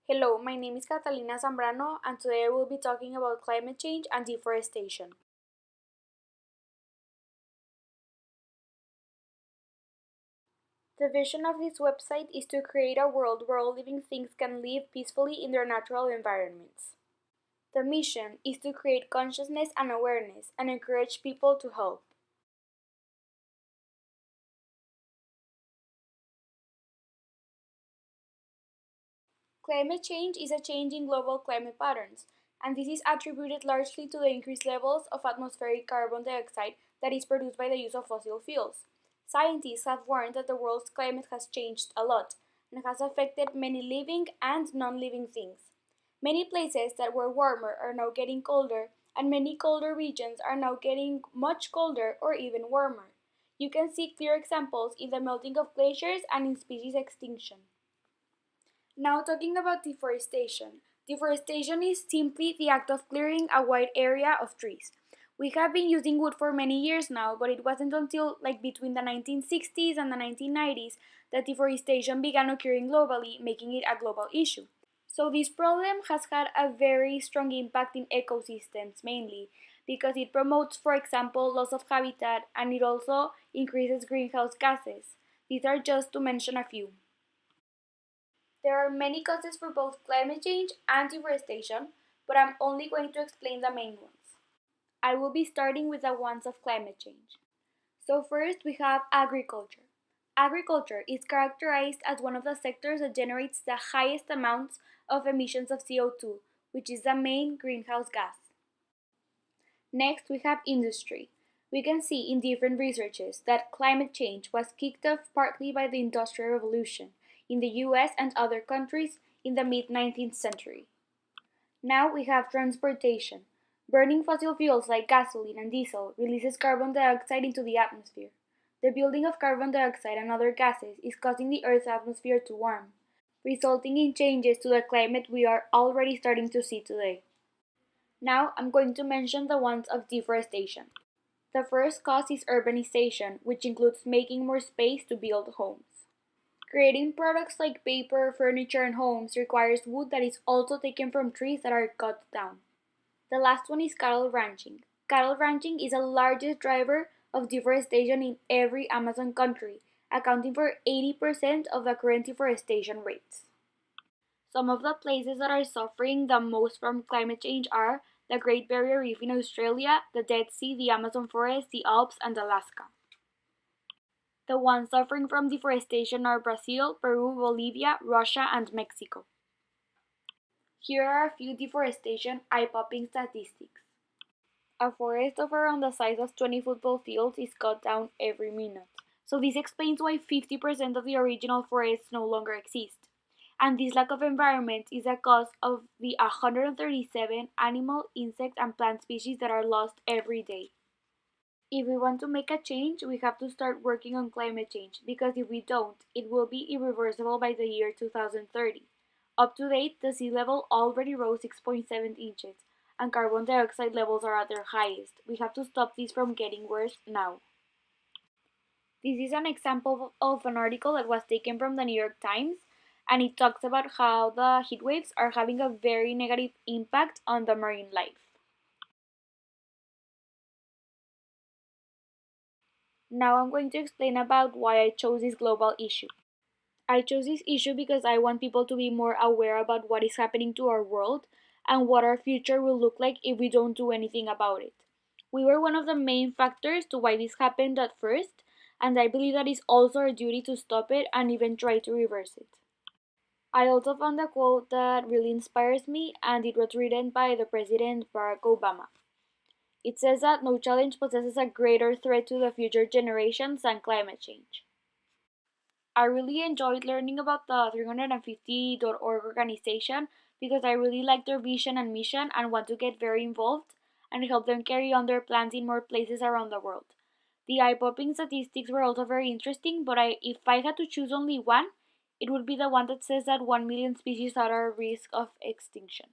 Hello, my name is Catalina Zambrano, and today I will be talking about climate change and deforestation. The vision of this website is to create a world where all living things can live peacefully in their natural environments. The mission is to create consciousness and awareness and encourage people to help. Climate change is a change in global climate patterns, and this is attributed largely to the increased levels of atmospheric carbon dioxide that is produced by the use of fossil fuels. Scientists have warned that the world's climate has changed a lot and has affected many living and non living things. Many places that were warmer are now getting colder, and many colder regions are now getting much colder or even warmer. You can see clear examples in the melting of glaciers and in species extinction. Now, talking about deforestation. Deforestation is simply the act of clearing a wide area of trees. We have been using wood for many years now, but it wasn't until between the 1960s and the 1990s that deforestation began occurring globally, making it a global issue. So this problem has had a very strong impact in ecosystems mainly because it promotes, for example, loss of habitat, and it also increases greenhouse gases. These are just to mention a few. There are many causes for both climate change and deforestation, but I'm only going to explain the main ones. I will be starting with the ones of climate change. So, first we have agriculture. Agriculture is characterized as one of the sectors that generates the highest amounts of emissions of CO2, which is the main greenhouse gas. Next, we have industry. We can see in different researches that climate change was kicked off partly by the Industrial Revolution in the US and other countries in the mid 19th century. Now we have transportation. Burning fossil fuels like gasoline and diesel releases carbon dioxide into the atmosphere. The building of carbon dioxide and other gases is causing the Earth's atmosphere to warm, resulting in changes to the climate we are already starting to see today. Now I'm going to mention the ones of deforestation. The first cause is urbanization, which includes making more space to build homes. Creating products like paper, furniture, and homes requires wood that is also taken from trees that are cut down. The last one is cattle ranching. Cattle ranching is the largest driver of deforestation in every Amazon country, accounting for 80% of the current deforestation rates. Some of the places that are suffering the most from climate change are the Great Barrier Reef in Australia, the Dead Sea, the Amazon forest, the Alps, and Alaska. The ones suffering from deforestation are Brazil, Peru, Bolivia, Russia, and Mexico. Here are a few deforestation eye-popping statistics. A forest of around the size of 20 football fields is cut down every minute. So this explains why 50% of the original forests no longer exist. And this lack of environment is a cause of the 137 animal, insect, and plant species that are lost every day. If we want to make a change, we have to start working on climate change, because if we don't, it will be irreversible by the year 2030. Up to date, the sea level already rose 6.7 inches, and carbon dioxide levels are at their highest. We have to stop this from getting worse now. This is an example of an article that was taken from the New York Times, and it talks about how the heat waves are having a very negative impact on the marine life. Now I'm going to explain about why I chose this global issue. I chose this issue because I want people to be more aware about what is happening to our world and what our future will look like if we don't do anything about it. We were one of the main factors to why this happened at first, and I believe that it's also our duty to stop it and even try to reverse it. I also found a quote that really inspires me, and it was written by the President Barack Obama. It says that no challenge possesses a greater threat to the future generations than climate change. I really enjoyed learning about the 350.org organization because I really like their vision and mission and want to get very involved and help them carry on their plans in more places around the world. The eye-popping statistics were also very interesting, but if I had to choose only one, it would be the one that says that 1 million species are at risk of extinction.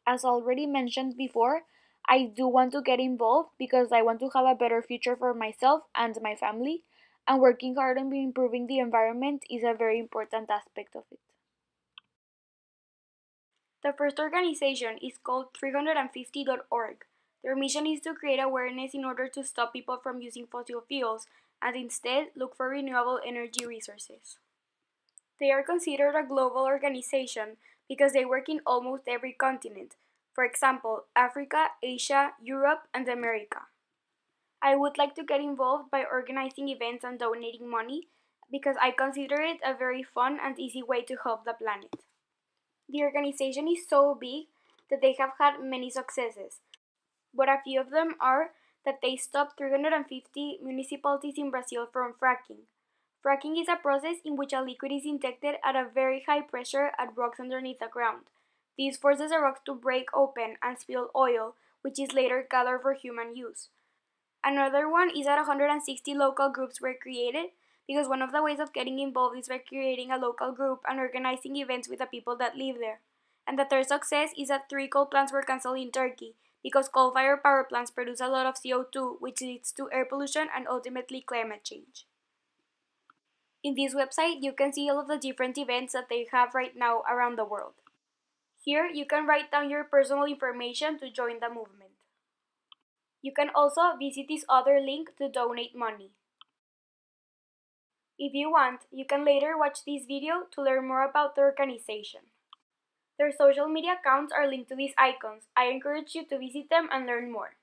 As already mentioned before, I do want to get involved because I want to have a better future for myself and my family, and working hard on improving the environment is a very important aspect of it. The first organization is called 350.org. Their mission is to create awareness in order to stop people from using fossil fuels and instead look for renewable energy resources. They are considered a global organization because they work in almost every continent, for example, Africa, Asia, Europe, and America. I would like to get involved by organizing events and donating money because I consider it a very fun and easy way to help the planet. The organization is so big that they have had many successes, but a few of them are that they stopped 350 municipalities in Brazil from fracking. Fracking is a process in which a liquid is injected at a very high pressure at rocks underneath the ground. This forces the rocks to break open and spill oil, which is later gathered for human use. Another one is that 160 local groups were created because one of the ways of getting involved is by creating a local group and organizing events with the people that live there. And the third success is that 3 coal plants were cancelled in Turkey because coal-fired power plants produce a lot of CO2, which leads to air pollution and ultimately climate change. In this website, you can see all of the different events that they have right now around the world. Here, you can write down your personal information to join the movement. You can also visit this other link to donate money. If you want, you can later watch this video to learn more about the organization. Their social media accounts are linked to these icons. I encourage you to visit them and learn more.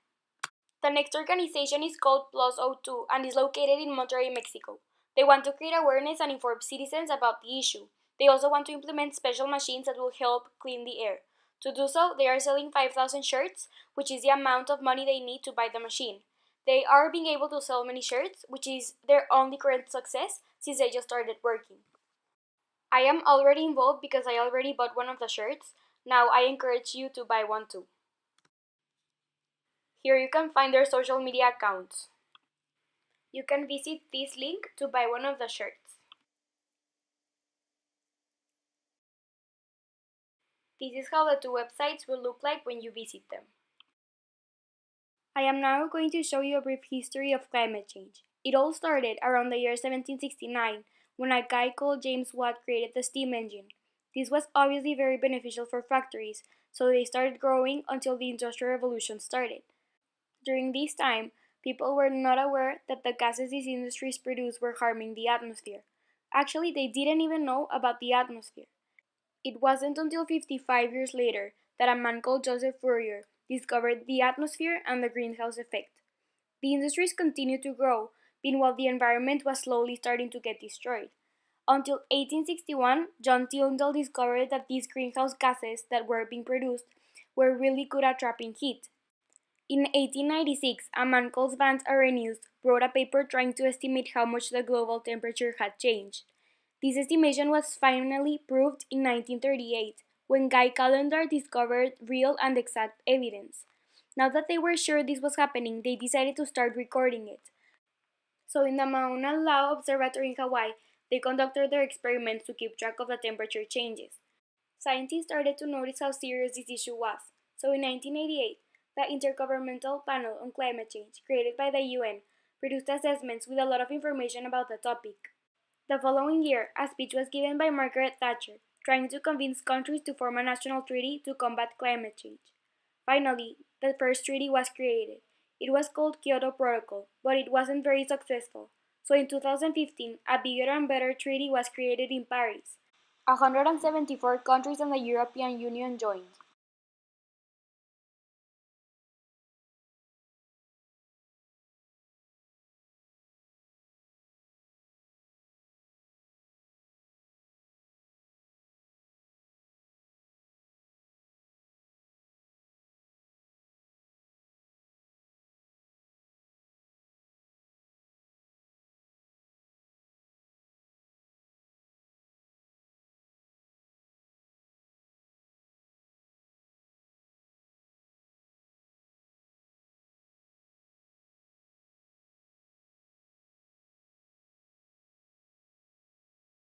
The next organization is called Plus O2 and is located in Monterrey, Mexico. They want to create awareness and inform citizens about the issue. They also want to implement special machines that will help clean the air. To do so, they are selling 5,000 shirts, which is the amount of money they need to buy the machine. They are being able to sell many shirts, which is their only current success since they just started working. I am already involved because I already bought one of the shirts. Now I encourage you to buy one too. Here you can find their social media accounts. You can visit this link to buy one of the shirts. This is how the two websites will look like when you visit them. I am now going to show you a brief history of climate change. It all started around the year 1769 when a guy called James Watt created the steam engine. This was obviously very beneficial for factories, so they started growing until the Industrial Revolution started. During this time, people were not aware that the gases these industries produced were harming the atmosphere. Actually, they didn't even know about the atmosphere. It wasn't until 55 years later that a man called Joseph Fourier discovered the atmosphere and the greenhouse effect. The industries continued to grow, meanwhile the environment was slowly starting to get destroyed. Until 1861, John Tyndall discovered that these greenhouse gases that were being produced were really good at trapping heat. In 1896, a man called Vance Arrhenius wrote a paper trying to estimate how much the global temperature had changed. This estimation was finally proved in 1938, when Guy Callendar discovered real and exact evidence. Now that they were sure this was happening, they decided to start recording it. So in the Mauna Loa Observatory in Hawaii, they conducted their experiments to keep track of the temperature changes. Scientists started to notice how serious this issue was. So in 1988, the Intergovernmental Panel on Climate Change, created by the UN, produced assessments with a lot of information about the topic. The following year, a speech was given by Margaret Thatcher, trying to convince countries to form a national treaty to combat climate change. Finally, the first treaty was created. It was called Kyoto Protocol, but it wasn't very successful. So in 2015, a bigger and better treaty was created in Paris. 174 countries and the European Union joined.